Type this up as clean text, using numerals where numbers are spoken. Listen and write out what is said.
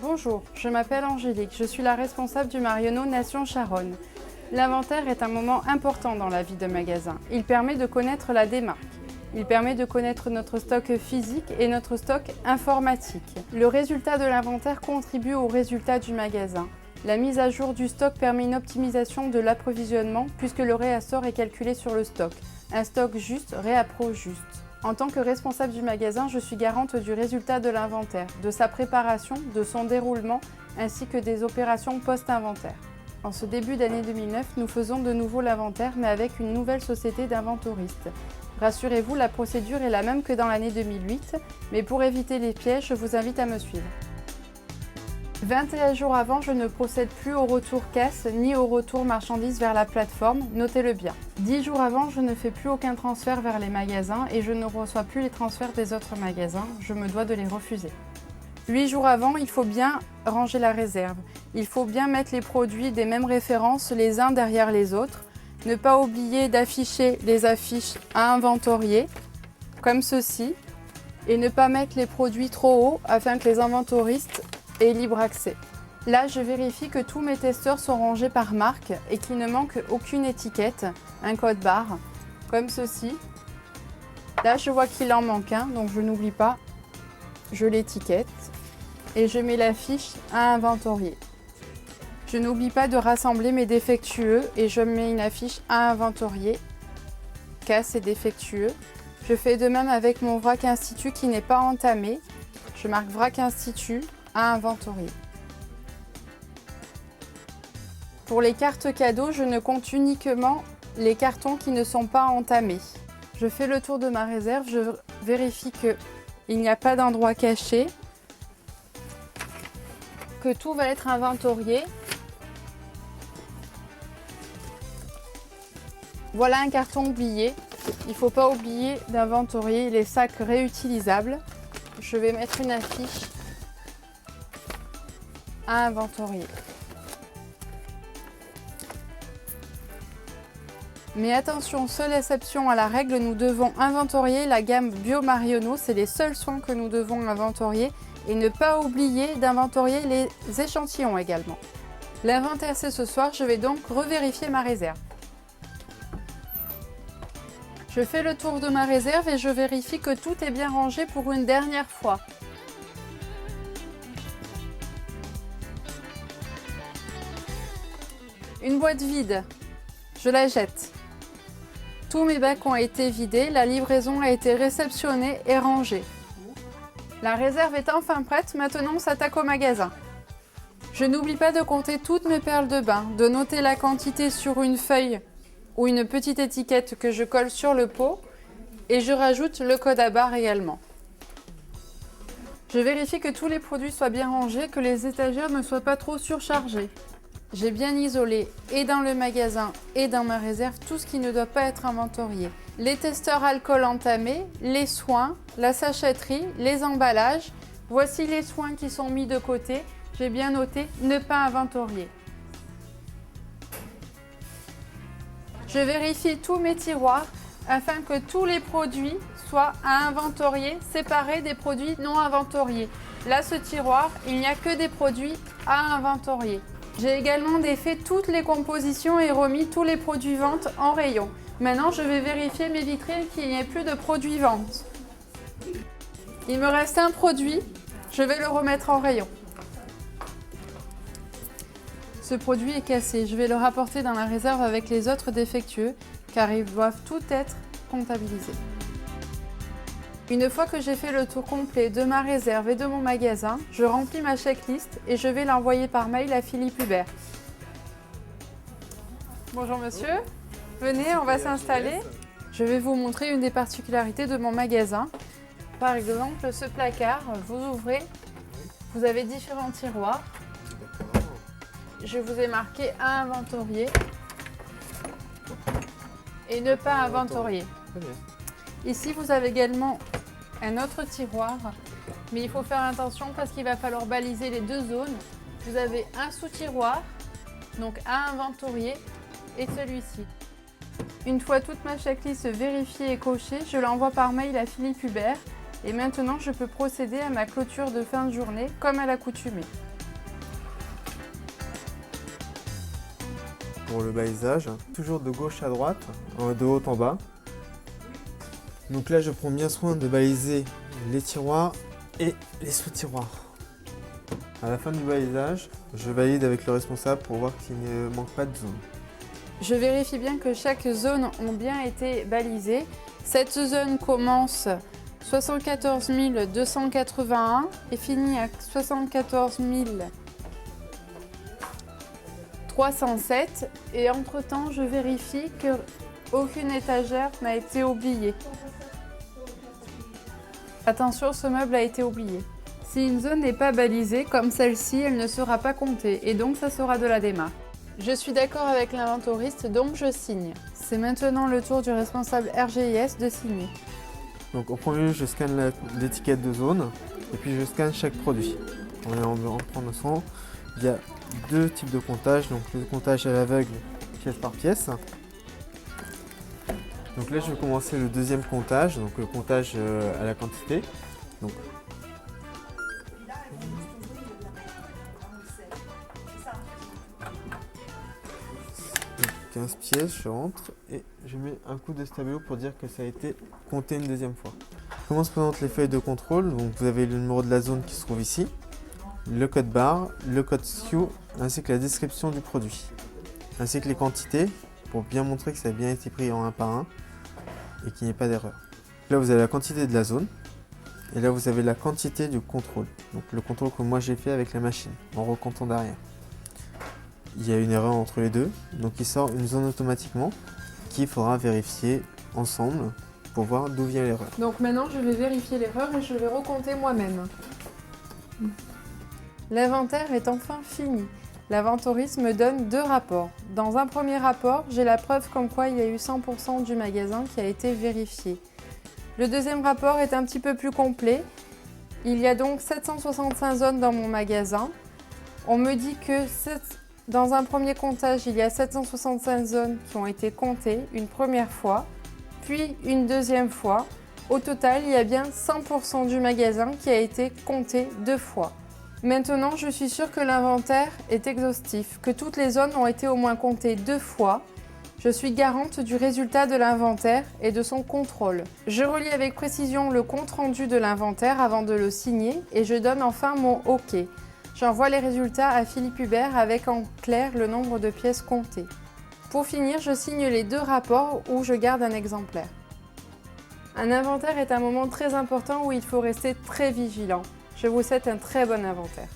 Bonjour, je m'appelle Angélique, je suis la responsable du Marionneau Nation Charonne. L'inventaire est un moment important dans la vie de magasin. Il permet de connaître la démarque. Il permet de connaître notre stock physique et notre stock informatique. Le résultat de l'inventaire contribue au résultat du magasin. La mise à jour du stock permet une optimisation de l'approvisionnement puisque le réassort est calculé sur le stock. Un stock juste, réappro juste. En tant que responsable du magasin, je suis garante du résultat de l'inventaire, de sa préparation, de son déroulement, ainsi que des opérations post-inventaire. En ce début d'année 2009, nous faisons de nouveau l'inventaire, mais avec une nouvelle société d'inventoristes. Rassurez-vous, la procédure est la même que dans l'année 2008, mais pour éviter les pièges, je vous invite à me suivre. 21 jours avant, je ne procède plus au retour caisse ni au retour marchandises vers la plateforme, notez-le bien. 10 jours avant, je ne fais plus aucun transfert vers les magasins et je ne reçois plus les transferts des autres magasins, je me dois de les refuser. 8 jours avant, il faut bien ranger la réserve. Il faut bien mettre les produits des mêmes références les uns derrière les autres. Ne pas oublier d'afficher les affiches à inventorier, comme ceci, et ne pas mettre les produits trop haut afin que les inventoristes aient libre accès. Là, je vérifie que tous mes testeurs sont rangés par marque et qu'il ne manque aucune étiquette, un code barre, comme ceci. Là, je vois qu'il en manque un, donc je n'oublie pas, je l'étiquette et je mets la fiche à inventorier. Je n'oublie pas de rassembler mes défectueux et je mets une affiche à inventorier, casse et défectueux. Je fais de même avec mon vrac institut qui n'est pas entamé. Je marque vrac institut à inventorier. Pour les cartes cadeaux, je ne compte uniquement les cartons qui ne sont pas entamés. Je fais le tour de ma réserve, je vérifie qu'il n'y a pas d'endroit caché, que tout va être inventorié. Voilà un carton oublié. Il ne faut pas oublier d'inventorier les sacs réutilisables. Je vais mettre une affiche à inventorier. Mais attention, seule exception à la règle, nous devons inventorier la gamme Bio Marionneau. C'est les seuls soins que nous devons inventorier. Et ne pas oublier d'inventorier les échantillons également. L'inventaire c'est ce soir, je vais donc revérifier ma réserve. Je fais le tour de ma réserve et je vérifie que tout est bien rangé pour une dernière fois. Une boîte vide, je la jette. Tous mes bacs ont été vidés, la livraison a été réceptionnée et rangée. La réserve est enfin prête, maintenant on s'attaque au magasin. Je n'oublie pas de compter toutes mes perles de bain, de noter la quantité sur une feuille ou une petite étiquette que je colle sur le pot et je rajoute le code à barre également. Je vérifie que tous les produits soient bien rangés, que les étagères ne soient pas trop surchargées. J'ai bien isolé et dans le magasin et dans ma réserve tout ce qui ne doit pas être inventorié. Les testeurs alcool entamés, les soins, la sachetterie, les emballages. Voici les soins qui sont mis de côté. J'ai bien noté ne pas inventorier. Je vérifie tous mes tiroirs afin que tous les produits soient à inventorier, séparés des produits non inventoriés. Là, ce tiroir, il n'y a que des produits à inventorier. J'ai également défait toutes les compositions et remis tous les produits vente en rayon. Maintenant, je vais vérifier mes vitrines qu'il n'y ait plus de produits vente. Il me reste un produit, je vais le remettre en rayon. Ce produit est cassé, je vais le rapporter dans la réserve avec les autres défectueux car ils doivent tous être comptabilisés. Une fois que j'ai fait le tour complet de ma réserve et de mon magasin, je remplis ma checklist et je vais l'envoyer par mail à Philippe Hubert. Bonjour monsieur, venez, on va s'installer. Je vais vous montrer une des particularités de mon magasin. Par exemple, ce placard, vous ouvrez, vous avez différents tiroirs. Je vous ai marqué à inventorier et ne pas inventorier. Ici, vous avez également un autre tiroir, mais il faut faire attention parce qu'il va falloir baliser les deux zones. Vous avez un sous-tiroir, donc à inventorier, et celui-ci. Une fois toute ma checklist vérifiée et cochée, je l'envoie par mail à Philippe Hubert et maintenant je peux procéder à ma clôture de fin de journée comme à l'accoutumée. pour le balisage. Toujours de gauche à droite, de haut en bas. Donc là, je prends bien soin de baliser les tiroirs et les sous-tiroirs. À la fin du balisage, je valide avec le responsable pour voir qu'il ne manque pas de zone. Je vérifie bien que chaque zone a bien été balisée. Cette zone commence 74 281 et finit à 74 307. Et entre-temps, je vérifie qu'aucune étagère n'a été oubliée. Attention, ce meuble a été oublié. Si une zone n'est pas balisée, comme celle-ci, elle ne sera pas comptée et donc ça sera de la démarque. Je suis d'accord avec l'inventoriste, donc je signe. C'est maintenant le tour du responsable RGIS de signer. Donc en premier lieu, je scanne l'étiquette de zone et puis je scanne chaque produit. En prenant soin, il y a deux types de comptage, donc le comptage à l'aveugle, pièce par pièce. Donc là, je vais commencer le deuxième comptage, donc le comptage à la quantité. Donc, 15 pièces, je rentre et je mets un coup de stabilo pour dire que ça a été compté une deuxième fois. Comment se présentent les feuilles de contrôle? Donc vous avez le numéro de la zone qui se trouve ici, le code barre, le code SKU ainsi que la description du produit, ainsi que les quantités pour bien montrer que ça a bien été pris en un par un et qu'il n'y ait pas d'erreur. Là vous avez la quantité de la zone et là vous avez la quantité du contrôle, donc le contrôle que moi j'ai fait avec la machine en recomptant derrière. Il y a une erreur entre les deux, donc il sort une zone automatiquement qu'il faudra vérifier ensemble pour voir d'où vient l'erreur. Donc maintenant je vais vérifier l'erreur et je vais recompter moi-même. L'inventaire est enfin fini. L'inventoriste me donne deux rapports. Dans un premier rapport, j'ai la preuve comme quoi il y a eu 100% du magasin qui a été vérifié. Le deuxième rapport est un petit peu plus complet. Il y a donc 765 zones dans mon magasin. On me dit que dans un premier comptage, il y a 765 zones qui ont été comptées une première fois, puis une deuxième fois. Au total, il y a bien 100% du magasin qui a été compté deux fois. Maintenant, je suis sûre que l'inventaire est exhaustif, que toutes les zones ont été au moins comptées deux fois. Je suis garante du résultat de l'inventaire et de son contrôle. Je relis avec précision le compte-rendu de l'inventaire avant de le signer et je donne enfin mon OK. J'envoie les résultats à Philippe Hubert avec en clair le nombre de pièces comptées. Pour finir, je signe les deux rapports où je garde un exemplaire. Un inventaire est un moment très important où il faut rester très vigilant. Je vous souhaite un très bon inventaire.